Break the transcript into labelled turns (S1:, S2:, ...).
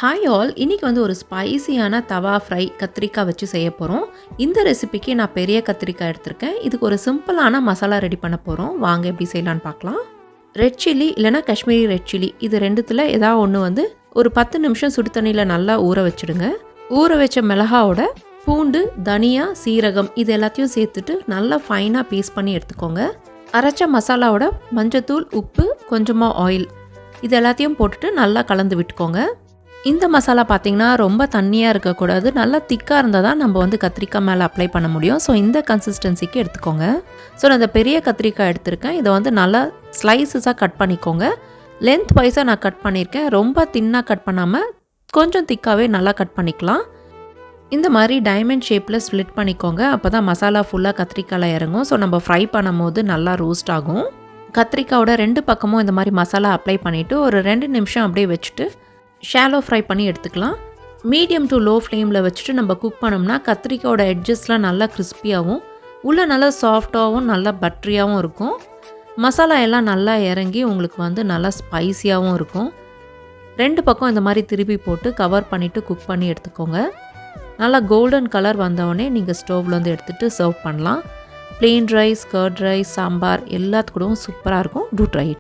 S1: Hi all, இன்றைக்கி வந்து ஒரு ஸ்பைசியான தவா ஃப்ரை கத்திரிக்காய் வச்சு செய்ய போகிறோம். இந்த ரெசிபிக்கு நான் பெரிய கத்திரிக்காய் எடுத்திருக்கேன். இதுக்கு ஒரு சிம்பிளான மசாலா ரெடி பண்ண போகிறோம். வாங்க எப்படி செய்யலான்னு பார்க்கலாம். ரெட் சில்லி இல்லைனா காஷ்மீரி ரெட் சில்லி இது ரெண்டுத்தில் ஏதாவது ஒன்று வந்து ஒரு 10 நிமிஷம் சுடு தண்ணியில் நல்லா ஊற வச்சுடுங்க. ஊற வச்ச மிளகாவோட பூண்டு, தனியா, சீரகம் இது எல்லாத்தையும் சேர்த்துட்டு நல்லா ஃபைனாக பீஸ் பண்ணி எடுத்துக்கோங்க. அரைச்ச மசாலாவோட மஞ்சத்தூள், உப்பு, கொஞ்சமாக ஆயில் இது எல்லாத்தையும் போட்டுட்டு நல்லா கலந்து விட்டுக்கோங்க. இந்த மசாலா பார்த்திங்கன்னா ரொம்ப தண்ணியாக இருக்கக்கூடாது, நல்லா திக்காக இருந்தால் தான் நம்ம வந்து கத்திரிக்காய் மேலே அப்ளை பண்ண முடியும். ஸோ இந்த கன்சிஸ்டன்சிக்கு எடுத்துக்கோங்க. ஸோ நான் இந்த பெரிய கத்திரிக்காய் எடுத்திருக்கேன். இதை வந்து நல்லா ஸ்லைசஸாக கட் பண்ணிக்கோங்க. லென்த் வைஸாக நான் கட் பண்ணியிருக்கேன். ரொம்ப தின்னாக கட் பண்ணாமல் கொஞ்சம் திக்காகவே நல்லா கட் பண்ணிக்கலாம். இந்த மாதிரி டைமண்ட் ஷேப்பில் ஸ்ப்ளிட் பண்ணிக்கோங்க. அப்போ தான் மசாலா ஃபுல்லாக கத்திரிக்காயில் இறங்கும். ஸோ நம்ம ஃப்ரை பண்ணும் போது நல்லா ரோஸ்ட் ஆகும். கத்திரிக்காயோட 2 பக்கமும் இந்த மாதிரி மசாலா அப்ளை பண்ணிவிட்டு ஒரு 2 நிமிஷம் அப்படியே வச்சுட்டு ஷாலோ ஃப்ரை பண்ணி எடுத்துக்கலாம். மீடியம் டு லோ ஃப்ளேமில் வச்சுட்டு நம்ம குக் பண்ணோம்னா கத்திரிக்காயோட எட்ஜஸ்லாம் நல்லா கிறிஸ்பியாகவும் உள்ளே நல்லா சாஃப்டாகவும் நல்லா பட்டரியாகவும் இருக்கும். மசாலா எல்லாம் நல்லா இறங்கி உங்களுக்கு வந்து நல்லா ஸ்பைஸியாகவும் இருக்கும். 2 பக்கம் இந்த மாதிரி திருப்பி போட்டு கவர் பண்ணிவிட்டு குக் பண்ணி எடுத்துக்கோங்க. நல்லா கோல்டன் கலர் வந்தவுடனே நீங்கள் ஸ்டவ்வில் வந்து எடுத்துகிட்டு சர்வ் பண்ணலாம். Plain rice, curd rice, sambar எல்லாத்துக்கூடவும் சூப்பராக இருக்கும். Do try it.